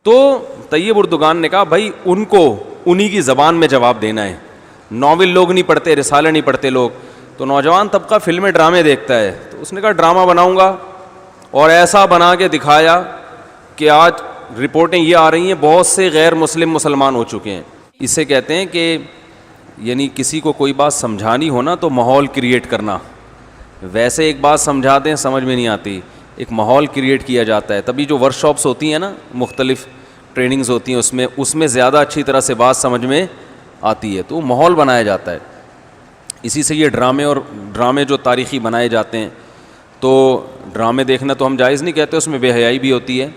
تو Tayyip Erdogan نے کہا بھائی ان کو انہی کی زبان میں جواب دینا ہے. ناول لوگ نہیں پڑھتے, رسالے نہیں پڑھتے لوگ, تو نوجوان طبقہ فلمیں ڈرامے دیکھتا ہے. تو اس نے کہا ڈرامہ بناؤں گا, اور ایسا بنا کے دکھایا کہ آج رپورٹیں یہ آ رہی ہیں بہت سے غیر مسلم مسلمان ہو چکے ہیں. اسے کہتے ہیں کہ یعنی کسی کو کوئی بات سمجھانی ہو نا تو ماحول کریٹ کرنا. ویسے ایک بات سمجھا دیں سمجھ میں نہیں آتی, ایک ماحول کریٹ کیا جاتا ہے. تبھی جو ورک شاپس ہوتی ہیں نا, مختلف ٹریننگز ہوتی ہیں, اس میں زیادہ اچھی طرح سے بات سمجھ میں آتی ہے. تو ماحول بنایا جاتا ہے. اسی سے یہ ڈرامے جو تاریخی بنائے جاتے ہیں, تو ڈرامے دیکھنا تو ہم جائز نہیں کہتے, اس میں بے حیائی بھی ہوتی ہے,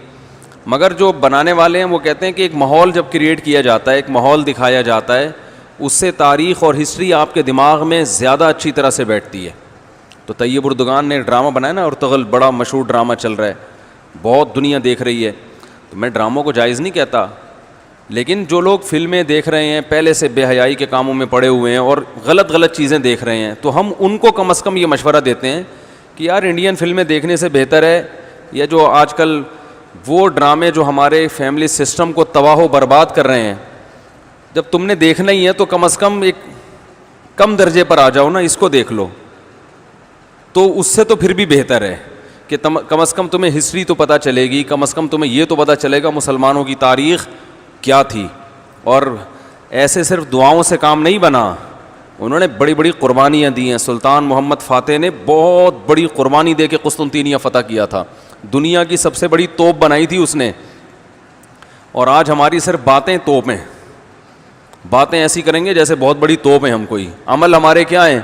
مگر جو بنانے والے ہیں وہ کہتے ہیں کہ ایک ماحول جب کریٹ کیا جاتا ہے, ایک ماحول دکھایا جاتا ہے, اس سے تاریخ اور ہسٹری آپ کے دماغ میں زیادہ اچھی طرح سے بیٹھتی ہے. تو طیب اردگان نے ڈرامہ بنایا نا, ارطغرل بڑا مشہور ڈرامہ چل رہا ہے, بہت دنیا دیکھ رہی ہے. تو میں ڈراموں کو جائز نہیں کہتا, لیکن جو لوگ فلمیں دیکھ رہے ہیں پہلے سے بے حیائی کے کاموں میں پڑے ہوئے ہیں اور غلط چیزیں دیکھ رہے ہیں, تو ہم ان کو کم از کم یہ مشورہ دیتے ہیں کہ یار انڈین فلمیں دیکھنے سے بہتر ہے یہ جو آج کل وہ ڈرامے جو ہمارے فیملی سسٹم کو تباہ و برباد کر رہے ہیں, جب تم نے دیکھنا ہی ہے تو کم از کم ایک کم درجے پر آ جاؤ نا, اس کو دیکھ لو. تو اس سے تو پھر بھی بہتر ہے کہ کم از کم تمہیں ہسٹری تو پتہ چلے گی, کم از کم تمہیں یہ تو پتہ چلے گا مسلمانوں کی تاریخ کیا تھی. اور ایسے صرف دعاؤں سے کام نہیں بنا, انہوں نے بڑی بڑی قربانیاں دی ہیں. سلطان محمد فاتح نے بہت بڑی قربانی دے کے قسطنطینیہ فتح کیا تھا, دنیا کی سب سے بڑی توپ بنائی تھی اس نے. اور آج ہماری صرف باتیں توپ ہیں, باتیں ایسی کریں گے جیسے بہت بڑی توپ ہیں ہم, کوئی عمل ہمارے کیا ہیں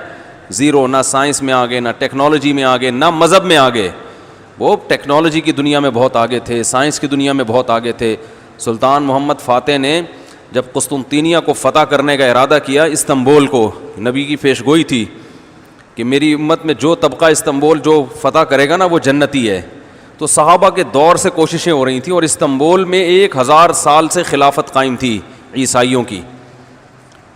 زیرو. نہ سائنس میں آگے, نہ ٹیکنالوجی میں آگے, نہ مذہب میں آگے. وہ ٹیکنالوجی کی دنیا میں بہت آگے تھے, سائنس کی دنیا میں بہت آگے تھے. سلطان محمد فاتح نے جب قسطنطینیہ کو فتح کرنے کا ارادہ کیا, استنبول کو, نبی کی پیشگوئی تھی کہ میری امت میں جو طبقہ استنبول جو فتح کرے گا نا وہ جنتی ہے. تو صحابہ کے دور سے کوششیں ہو رہی تھیں, اور استنبول میں 1000 سال سے خلافت قائم تھی عیسائیوں کی,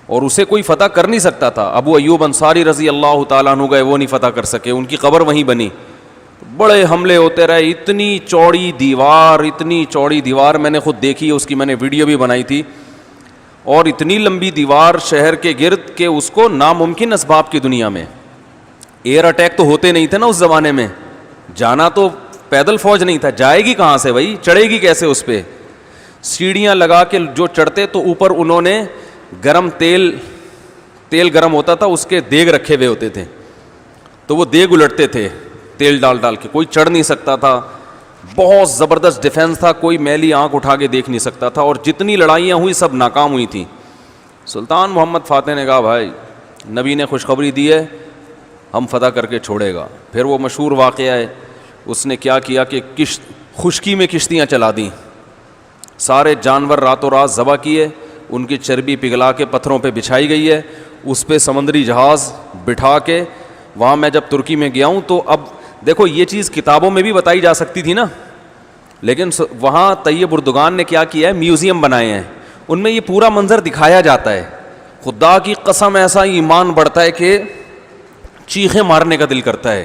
اور اسے کوئی فتح کر نہیں سکتا تھا. ابو ایوب انصاری رضی اللہ تعالیٰ عنہ گئے, وہ نہیں فتح کر سکے, ان کی قبر وہیں بنی. بڑے حملے ہوتے رہے, اتنی چوڑی دیوار میں نے خود دیکھی ہے, اس کی میں نے ویڈیو بھی بنائی تھی. اور اتنی لمبی دیوار شہر کے گرد کہ اس کو ناممکن اسباب کی دنیا میں, ایئر اٹیک تو ہوتے نہیں تھے نا اس زمانے میں, جانا تو پیدل فوج نہیں تھا, جائے گی کہاں سے بھائی, چڑھے گی کیسے اس پہ. سیڑھیاں لگا کے جو چڑھتے تو اوپر انہوں نے گرم تیل گرم ہوتا تھا, اس کے دیگ رکھے ہوئے ہوتے تھے, تو وہ دیگ الٹتے تھے تیل ڈال کے, کوئی چڑھ نہیں سکتا تھا. بہت زبردست ڈیفنس تھا, کوئی میلی آنکھ اٹھا کے دیکھ نہیں سکتا تھا, اور جتنی لڑائیاں ہوئی سب ناکام ہوئی تھیں. سلطان محمد فاتح نے کہا بھائی نبی نے خوشخبری دی ہے, ہم فتح کر کے چھوڑے گا. پھر وہ مشہور واقعہ ہے, اس نے کیا کیا کہ خشکی میں کشتیاں چلا دیں, سارے جانور راتوں رات ذبح کیے, ان کی چربی پگھلا کے پتھروں پہ بچھائی گئی ہے, اس پہ سمندری جہاز بٹھا کے. وہاں میں جب ترکی میں گیا ہوں تو اب دیکھو یہ چیز کتابوں میں بھی بتائی جا سکتی تھی نا, لیکن وہاں طیب اردگان نے کیا کیا ہے, میوزیم بنائے ہیں, ان میں یہ پورا منظر دکھایا جاتا ہے. خدا کی قسم ایسا ایمان بڑھتا ہے کہ چیخیں مارنے کا دل کرتا ہے.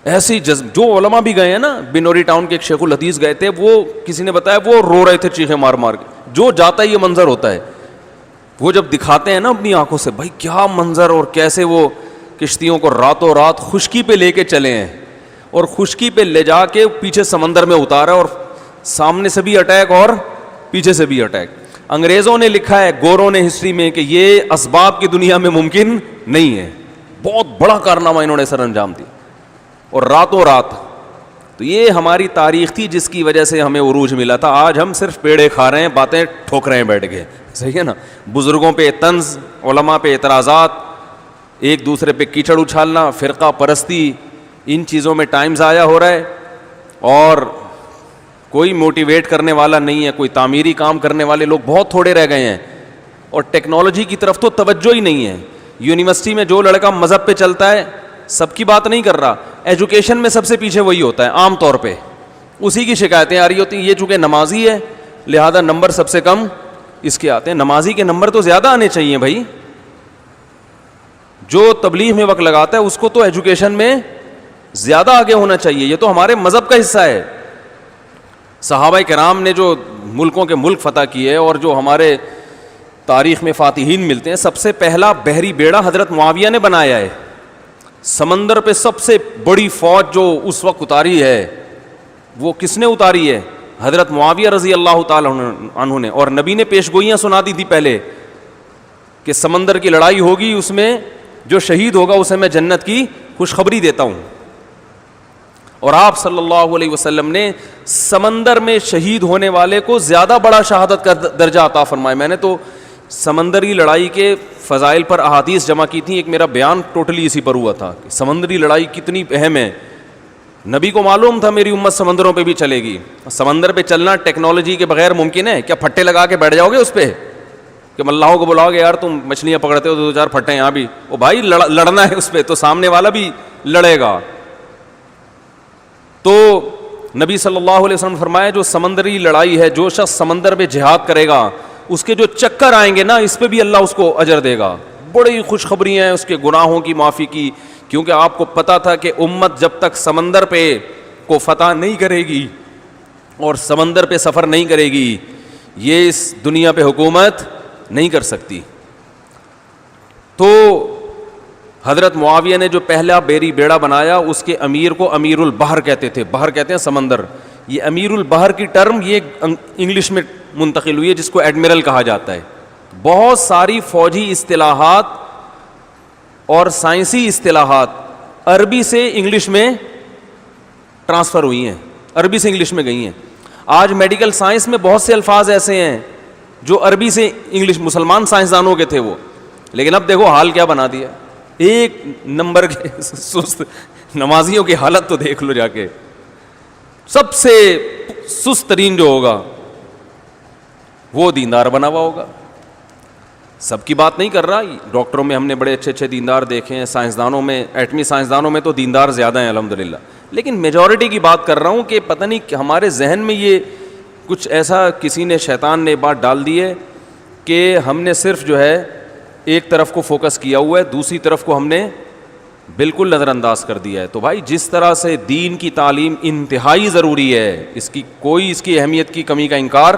ایسی جو علماء بھی گئے ہیں نا, بنوری ٹاؤن کے ایک شیخ الحدیث گئے تھے, وہ کسی نے بتایا وہ رو رہے تھے چیخیں مار کے. جو جاتا ہے یہ منظر ہوتا ہے, وہ جب دکھاتے ہیں نا اپنی آنکھوں سے, بھائی کیا منظر, اور کیسے وہ کشتیوں کو راتوں رات خشکی پہ لے کے چلے ہیں, اور خشکی پہ لے جا کے پیچھے سمندر میں اتارا, اور سامنے سے بھی اٹیک اور پیچھے سے بھی اٹیک. انگریزوں نے لکھا ہے, گوروں نے ہسٹری میں, کہ یہ اسباب کی دنیا میں ممکن نہیں ہے. بہت بڑا کارنامہ انہوں نے سر انجام دیا, اور راتوں رات. تو یہ ہماری تاریخ تھی جس کی وجہ سے ہمیں عروج ملا تھا. آج ہم صرف پیڑے کھا رہے ہیں, باتیں ٹھوک رہے ہیں بیٹھ کے, صحیح ہے نا. بزرگوں پہ طنز, علماء پہ اعتراضات, ایک دوسرے پہ کیچڑ اچھالنا, فرقہ پرستی, ان چیزوں میں ٹائم ضائع ہو رہا ہے, اور کوئی موٹیویٹ کرنے والا نہیں ہے, کوئی تعمیری کام کرنے والے لوگ بہت تھوڑے رہ گئے ہیں, اور ٹیکنالوجی کی طرف تو توجہ ہی نہیں ہے. یونیورسٹی میں جو لڑکا مذہب پہ چلتا ہے, سب کی بات نہیں کر رہا, ایجوکیشن میں سب سے پیچھے وہی ہوتا ہے عام طور پہ, اسی کی شکایتیں آ رہی ہوتی ہیں. یہ چونکہ نمازی ہے لہذا نمبر سب سے کم اس کے آتے ہیں. نمازی کے نمبر تو زیادہ آنے چاہیے بھائی. جو تبلیغ میں وقت لگاتا ہے اس کو تو ایجوکیشن میں زیادہ آگے ہونا چاہیے, یہ تو ہمارے مذہب کا حصہ ہے. صحابہ کرام نے جو ملکوں کے ملک فتح کیے اور جو ہمارے تاریخ میں فاتحین ملتے ہیں، سب سے پہلا بحری بیڑا حضرت معاویہ نے بنایا ہے. سمندر پہ سب سے بڑی فوج جو اس وقت اتاری ہے وہ کس نے اتاری ہے؟ حضرت معاویہ رضی اللہ تعالیٰ عنہ نے. اور نبی نے پیشگوئیاں سنا دی تھی پہلے کہ سمندر کی لڑائی ہوگی، اس میں جو شہید ہوگا اسے میں جنت کی خوشخبری دیتا ہوں. اور آپ صلی اللہ علیہ وسلم نے سمندر میں شہید ہونے والے کو زیادہ بڑا شہادت کا درجہ عطا فرمایا. میں نے تو سمندری لڑائی کے فضائل پر احادیث جمع کی تھیں، ایک میرا بیان ٹوٹلی اسی پر ہوا تھا کہ سمندری لڑائی کتنی اہم ہے. نبی کو معلوم تھا میری امت سمندروں پہ بھی چلے گی. سمندر پہ چلنا ٹیکنالوجی کے بغیر ممکن ہے کیا؟ پھٹے لگا کے بیٹھ جاؤ گے اس پہ کہ ملاحوں کو بلاؤ گے یار تم مچھلیاں پکڑتے ہو، دو چار پھٹے یہاں بھی، او بھائی لڑنا ہے اس پہ تو سامنے والا بھی لڑے گا. تو نبی صلی اللہ علیہ وسلم نے فرمایا جو سمندری لڑائی ہے، جو شخص سمندر میں جہاد کرے گا اس کے جو چکر آئیں گے نا اس پہ بھی اللہ اس کو اجر دے گا. بڑی خوشخبری ہیں اس کے گناہوں کی معافی کی، کیونکہ آپ کو پتا تھا کہ امت جب تک سمندر پہ کو فتح نہیں کرے گی اور سمندر پہ سفر نہیں کرے گی یہ اس دنیا پہ حکومت نہیں کر سکتی. تو حضرت معاویہ نے جو پہلا بیری بیڑا بنایا اس کے امیر کو امیر البحر کہتے تھے. بحر کہتے ہیں سمندر. یہ امیر البحر کی ٹرم یہ انگلش میں منتقل ہوئی ہے جس کو ایڈمرل کہا جاتا ہے. بہت ساری فوجی اصطلاحات اور سائنسی اصطلاحات عربی سے انگلش میں ٹرانسفر ہوئی ہیں، عربی سے انگلش میں گئی ہیں. آج میڈیکل سائنس میں بہت سے الفاظ ایسے ہیں جو عربی سے انگلش، مسلمان سائنسدانوں کے تھے وہ، لیکن اب دیکھو حال کیا بنا دیا. ایک نمبر کے سست نمازیوں کی حالت تو دیکھ لو جا کے. سب سے سست ترین جو ہوگا وہ دیندار بنا ہوا ہوگا. سب کی بات نہیں کر رہا، ڈاکٹروں میں ہم نے بڑے اچھے اچھے دیندار دیکھے ہیں، سائنسدانوں میں، ایٹمی سائنسدانوں میں تو دیندار زیادہ ہیں الحمدللہ، لیکن میجورٹی کی بات کر رہا ہوں کہ پتہ نہیں ہمارے ذہن میں یہ کچھ ایسا کسی نے، شیطان نے بات ڈال دی ہے کہ ہم نے صرف جو ہے ایک طرف کو فوکس کیا ہوا ہے، دوسری طرف کو ہم نے بالکل نظر انداز کر دیا ہے. تو بھائی جس طرح سے دین کی تعلیم انتہائی ضروری ہے، اس کی کوئی اس کی اہمیت کی کمی کا انکار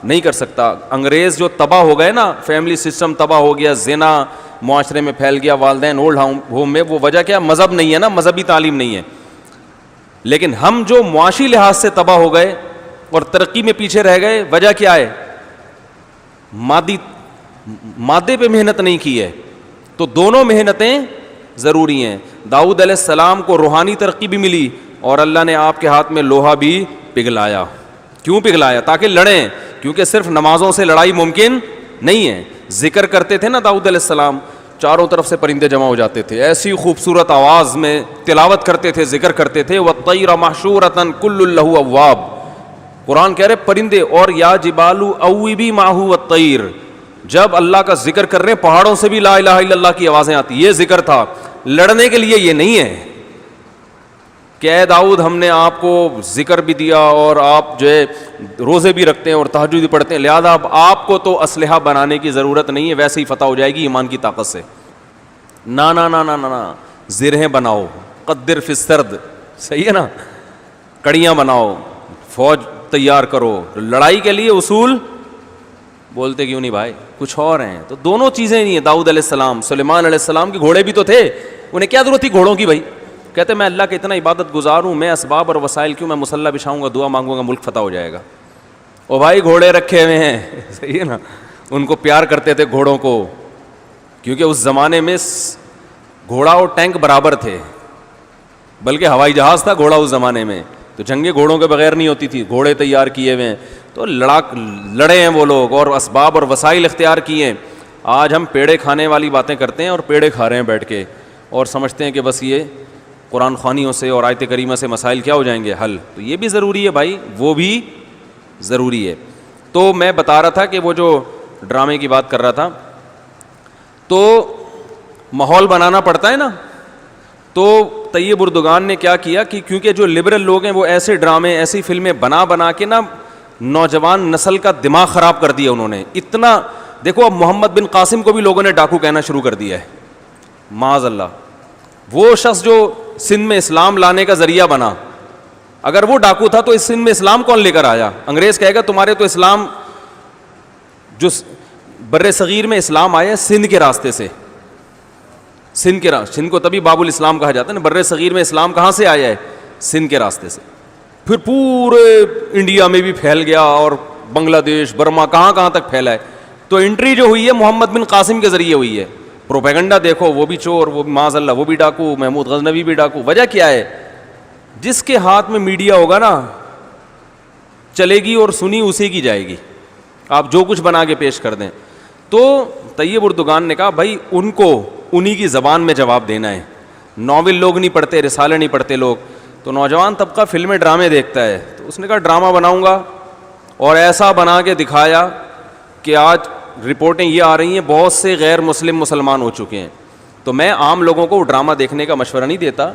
نہیں کر سکتا. انگریز جو تباہ ہو گئے نا، فیملی سسٹم تباہ ہو گیا، زنا معاشرے میں پھیل گیا، والدین اولڈ ہوم میں، وہ وجہ کیا؟ مذہب نہیں ہے نا، مذہبی تعلیم نہیں ہے. لیکن ہم جو معاشی لحاظ سے تباہ ہو گئے اور ترقی میں پیچھے رہ گئے، وجہ کیا ہے؟ مادے پہ محنت نہیں کی ہے. تو دونوں محنتیں ضروری ہیں. داؤد علیہ السلام کو روحانی ترقی بھی ملی اور اللہ نے آپ کے ہاتھ میں لوہا بھی پگھلایا. کیوں پگھلایا؟ تاکہ لڑیں، کیونکہ صرف نمازوں سے لڑائی ممکن نہیں ہے. ذکر کرتے تھے نا داؤد علیہ السلام، چاروں طرف سے پرندے جمع ہو جاتے تھے، ایسی خوبصورت آواز میں تلاوت کرتے تھے، ذکر کرتے تھے. وَالطَّيْرَ مَحْشُورَةً كُلٌّ لَهُ أَوَّابٌ. قرآن کہہ رہے پرندے، اور یا جبالُ أَوِّبِي مَعَهُ وَالطَّيْرُ. جب اللہ کا ذکر کر رہے ہیں پہاڑوں سے بھی لا الہ الا اللہ کی آوازیں آتی. یہ ذکر تھا، لڑنے کے لیے یہ نہیں ہے کہ اے داؤد ہم نے آپ کو ذکر بھی دیا اور آپ جو ہے روزے بھی رکھتے ہیں اور تہجد بھی پڑھتے ہیں، لہذا اب آپ کو تو اسلحہ بنانے کی ضرورت نہیں ہے، ویسے ہی فتح ہو جائے گی ایمان کی طاقت سے. نا نا نا نا نا، زرہیں بناؤ، قدر فی السرد، صحیح ہے نا، کڑیاں بناؤ، فوج تیار کرو. لڑائی کے لیے اصول بولتے کیوں نہیں بھائی؟ کچھ اور ہیں. تو دونوں چیزیں نہیں ہیں. داؤد علیہ السلام، سلیمان علیہ السلام کے گھوڑے بھی تو تھے، انہیں کیا ضرورت تھی گھوڑوں کی بھائی؟ کہتے میں اللہ کا اتنا عبادت گزار ہوں، میں اسباب اور وسائل کیوں، میں مسلح بچھاؤں گا، دعا مانگوں گا، ملک فتح ہو جائے گا. او بھائی گھوڑے رکھے ہوئے ہیں، صحیح ہے نا. ان کو پیار کرتے تھے گھوڑوں کو، کیونکہ اس زمانے میں گھوڑا اور ٹینک برابر تھے، بلکہ ہوائی جہاز تھا گھوڑا اس زمانے میں. تو جنگیں گھوڑوں کے بغیر نہیں ہوتی تھی، گھوڑے تیار کیے ہوئے ہیں. تو لڑے ہیں وہ لوگ اور اسباب اور وسائل اختیار کیے ہیں. آج ہم پیڑے کھانے والی باتیں کرتے ہیں اور پیڑے کھا رہے ہیں بیٹھ کے، اور سمجھتے ہیں کہ بس یہ قرآن خوانیوں سے اور آیت کریمہ سے مسائل کیا ہو جائیں گے حل. تو یہ بھی ضروری ہے بھائی، وہ بھی ضروری ہے. تو میں بتا رہا تھا کہ وہ جو ڈرامے کی بات کر رہا تھا، تو ماحول بنانا پڑتا ہے نا. تو طیب اردگان نے کیا کیا کہ کیونکہ جو لبرل لوگ ہیں وہ ایسے ڈرامے، ایسی فلمیں بنا کے نا نوجوان نسل کا دماغ خراب کر دیا انہوں نے. اتنا دیکھو، اب محمد بن قاسم کو بھی لوگوں نے ڈاکو کہنا شروع کر دیا ہے، معاذ اللہ. وہ شخص جو سندھ میں اسلام لانے کا ذریعہ بنا، اگر وہ ڈاکو تھا تو اس سندھ میں اسلام کون لے کر آیا؟ انگریز کہے گا تمہارے تو اسلام جو بر صغیر میں اسلام آیا سندھ کے راستے سے، سندھ کو تبھی باب الاسلام کہا جاتا ہے نا، بر صغیر میں اسلام کہاں سے آیا ہے؟ سندھ کے راستے سے، پھر پورے انڈیا میں بھی پھیل گیا اور بنگلہ دیش، برما، کہاں کہاں تک پھیلا ہے. تو انٹری جو ہوئی ہے محمد بن قاسم کے ذریعے ہوئی ہے. پروپیگنڈا دیکھو، وہ بھی چور، وہ بھی معاذ اللہ وہ بھی ڈاکو، محمود غزنوی بھی ڈاکو. وجہ کیا ہے؟ جس کے ہاتھ میں میڈیا ہوگا نا چلے گی اور سنی اسی کی جائے گی، آپ جو کچھ بنا کے پیش کر دیں. تو طیب اردگان نے کہا بھائی ان کو انہی کی زبان میں جواب دینا ہے. ناول لوگ نہیں پڑھتے، رسالے نہیں پڑھتے لوگ. تو نوجوان طبقہ فلمیں ڈرامے دیکھتا ہے، تو اس نے کہا ڈرامہ بناؤں گا، اور ایسا بنا کے دکھایا کہ آج رپورٹیں یہ آ رہی ہیں بہت سے غیر مسلم مسلمان ہو چکے ہیں. تو میں عام لوگوں کو وہ ڈرامہ دیکھنے کا مشورہ نہیں دیتا،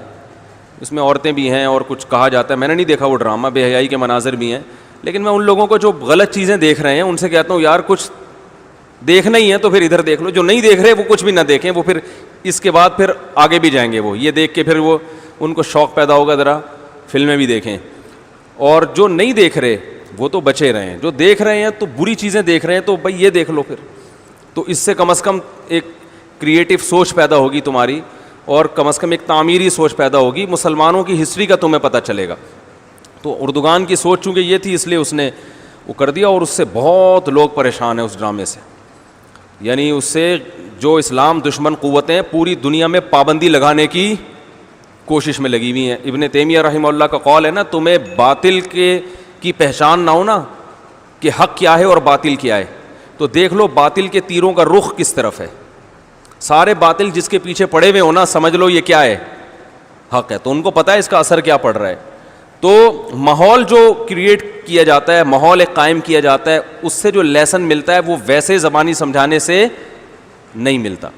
اس میں عورتیں بھی ہیں اور کچھ کہا جاتا ہے، میں نے نہیں دیکھا وہ ڈرامہ، بے حیائی کے مناظر بھی ہیں. لیکن میں ان لوگوں کو جو غلط چیزیں دیکھ رہے ہیں ان سے کہتا ہوں یار کچھ دیکھنا ہی ہے تو پھر ادھر دیکھ لو. جو نہیں دیکھ رہے وہ کچھ بھی نہ دیکھیں، وہ پھر اس کے بعد پھر آگے بھی جائیں گے، وہ یہ دیکھ کے پھر وہ ان کو شوق پیدا ہوگا ذرا فلمیں بھی دیکھیں. اور جو نہیں دیکھ رہے وہ تو بچے رہے ہیں، جو دیکھ رہے ہیں تو بری چیزیں دیکھ رہے ہیں تو بھائی یہ دیکھ لو پھر. تو اس سے کم از کم ایک کریٹیو سوچ پیدا ہوگی تمہاری، اور کم از کم ایک تعمیری سوچ پیدا ہوگی، مسلمانوں کی ہسٹری کا تمہیں پتہ چلے گا. تو اردگان کی سوچ چونکہ یہ تھی اس لیے اس نے وہ کر دیا، اور اس سے بہت لوگ پریشان ہیں اس ڈرامے سے. یعنی اس سے جو اسلام دشمن قوتیں پوری دنیا میں پابندی لگانے کی کوشش میں لگی ہوئی ہیں. ابن تیمیہ رحمہ اللہ کا قول ہے نا، تمہیں باطل کی پہچان نہ ہو نا کہ حق کیا ہے اور باطل کیا ہے، تو دیکھ لو باطل کے تیروں کا رخ کس طرف ہے. سارے باطل جس کے پیچھے پڑے ہوئے ہو نا سمجھ لو یہ کیا ہے؟ حق ہے. تو ان کو پتہ ہے اس کا اثر کیا پڑ رہا ہے. تو ماحول جو کریٹ کیا جاتا ہے، ماحول ایک قائم کیا جاتا ہے، اس سے جو لیسن ملتا ہے وہ ویسے زبانی سمجھانے سے نہیں ملتا.